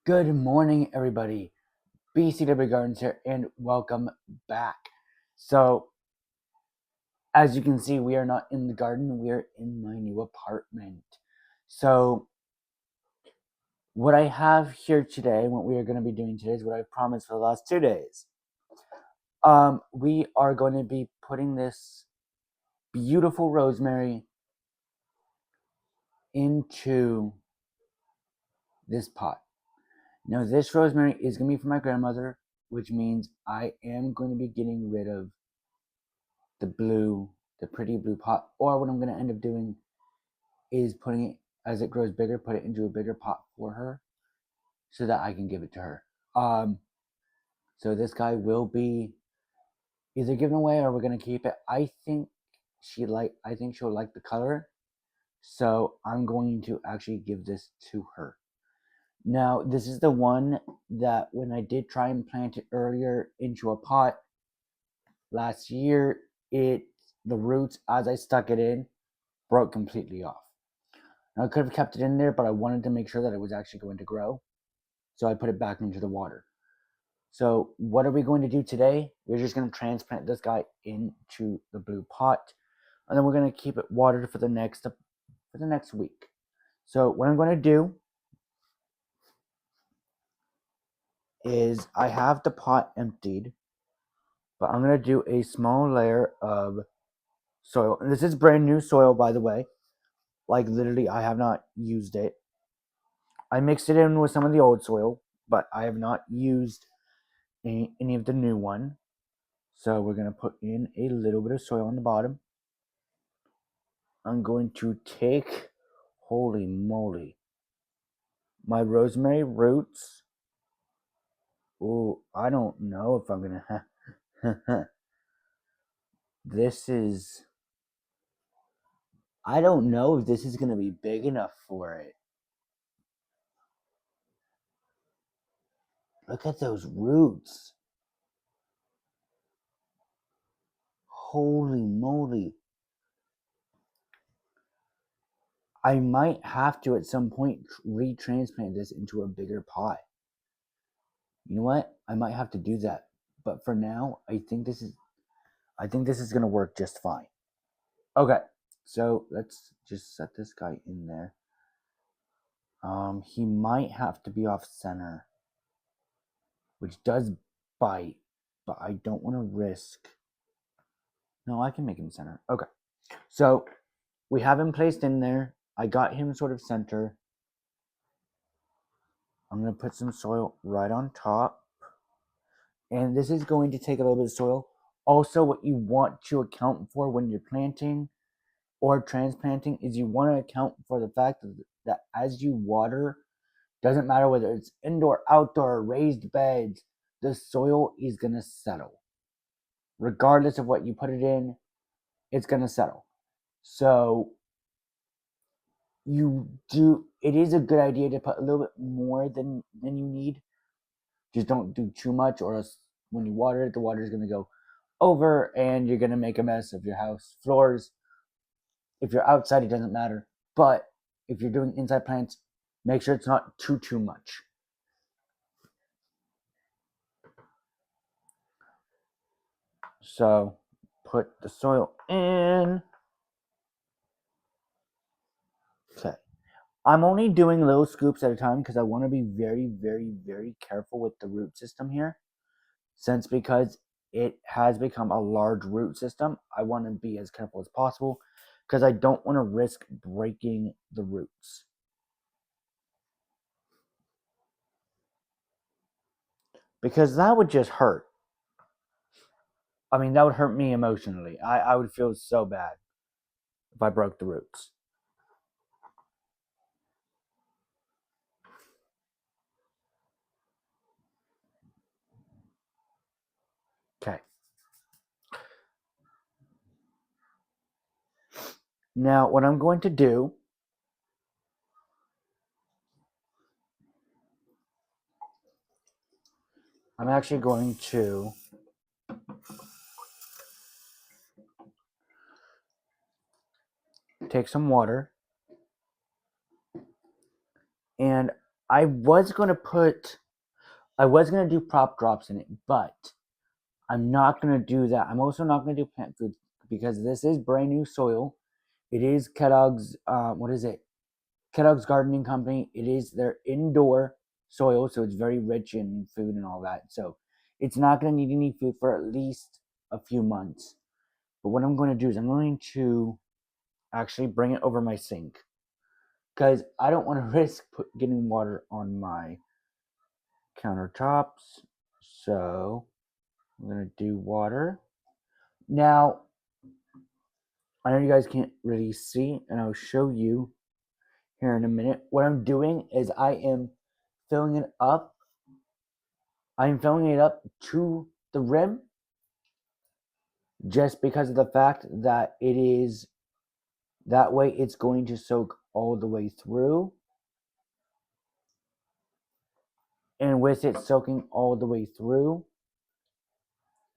Good morning, everybody. BCW Gardens here, and welcome back. So, as you can see, we are not in the garden, we are in my new apartment. So, what I have here today, what we are going to be doing today, is what I've promised for the last 2 days. We are going to be putting this beautiful rosemary into this pot. Now, this rosemary is going to be for my grandmother, which means I am going to be getting rid of the pretty blue pot, or what I'm going to end up doing is putting it, as it grows bigger, put it into a bigger pot for her so that I can give it to her. So this guy will be either given away or we're going to keep it. I think she'll like the color, so I'm going to actually give this to her. Now, this is the one that when I did try and plant it earlier into a pot last year, the roots, as I stuck it in, broke completely off. Now, I could have kept it in there, but I wanted to make sure that it was actually going to grow. So I put it back into the water. So what are we going to do today? We're just going to transplant this guy into the blue pot. And then we're going to keep it watered for the next week. So what I'm going to do is I have the pot emptied, but I'm going to do a small layer of soil. And this is brand new soil, by the way. Like, literally, I have not used it. I mixed it in with some of the old soil, but I have not used any of the new one. So we're going to put in a little bit of soil on the bottom. I'm going to take, holy moly, my rosemary roots. Oh, I don't know if I'm going to this is, I don't know if this is going to be big enough for it. Look at those roots. Holy moly. I might have to at some point retransplant this into a bigger pot. You know what? I might have to do that. But for now, I think this is going to work just fine. Okay. So, let's just set this guy in there. He might have to be off center, which does bite, but I don't want to risk. No, I can make him center. Okay. So, we have him placed in there. I got him sort of center. I'm going to put some soil right on top. And this is going to take a little bit of soil. Also, what you want to account for when you're planting or transplanting is you want to account for the fact that as you water, doesn't matter whether it's indoor, outdoor, raised beds, the soil is going to settle. Regardless of what you put it in, it's going to settle. So it is a good idea to put a little bit more than you need. Just don't do too much, or else when you water it, the water is going to go over and you're going to make a mess of your house floors. If you're outside, it doesn't matter. But if you're doing inside plants, make sure it's not too much. So put the soil in. Okay. I'm only doing little scoops at a time because I want to be very, very, very careful with the root system here. Since because it has become a large root system, I want to be as careful as possible because I don't want to risk breaking the roots. Because that would just hurt. I mean, that would hurt me emotionally. I would feel so bad if I broke the roots. Okay. Now, what I'm going to do, I'm actually going to take some water and I was gonna do prop drops in it, but I'm not gonna do that. I'm also not gonna do plant food because this is brand new soil. It is Kellogg's. What is it? Kellogg's Gardening Company. It is their indoor soil, so it's very rich in food and all that. So it's not gonna need any food for at least a few months. But what I'm going to do is I'm going to actually bring it over my sink because I don't want to risk getting water on my countertops. So I'm going to do water. Now, I know you guys can't really see, and I'll show you here in a minute. What I'm doing is I am filling it up. I'm filling it up to the rim just because of the fact that it is that way it's going to soak all the way through. And with it soaking all the way through,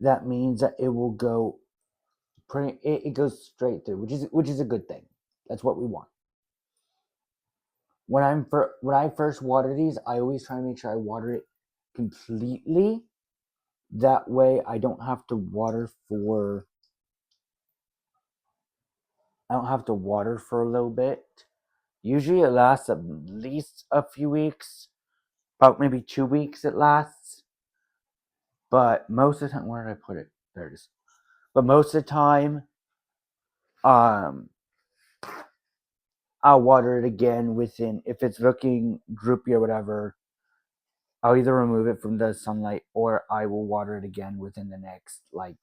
that means that it will go it goes straight through, which is a good thing. That's what we want. When I first water these, I always try to make sure I water it completely. That way I don't have to water for a little bit. Usually it lasts at least a few weeks, about maybe 2 weeks it lasts. But most of the time, where did I put it? There it is. But most of the time, um, I'll water it again within, if it's looking droopy or whatever, I'll either remove it from the sunlight or I will water it again within the next week.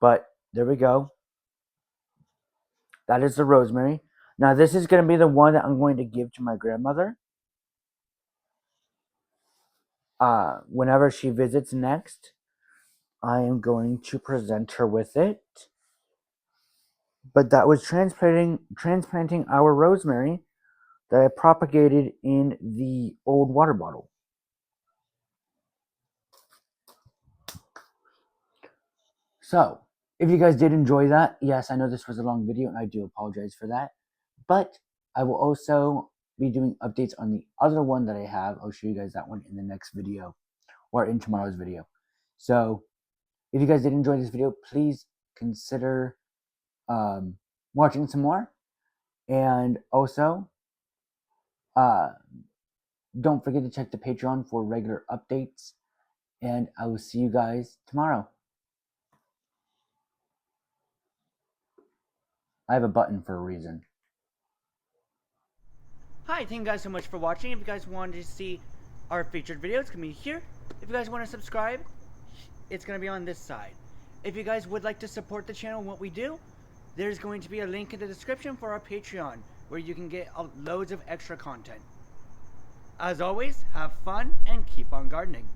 But there we go. That is the rosemary. Now this is going to be the one that I'm going to give to my grandmother. Whenever she visits next, I am going to present her with it. But that was transplanting our rosemary that I propagated in the old water bottle. So, if you guys did enjoy that, yes, I know this was a long video and I do apologize for that. But I will also be doing updates on the other one that I have. I'll show you guys that one in the next video or in tomorrow's video. So, if you guys did enjoy this video, please consider watching some more. And also, don't forget to check the Patreon for regular updates. And I will see you guys tomorrow. I have a button for a reason. Hi, thank you guys so much for watching. If you guys wanted to see our featured video, it's going to be here. If you guys want to subscribe, it's going to be on this side. If you guys would like to support the channel and what we do, there's going to be a link in the description for our Patreon, where you can get loads of extra content. As always, have fun and keep on gardening.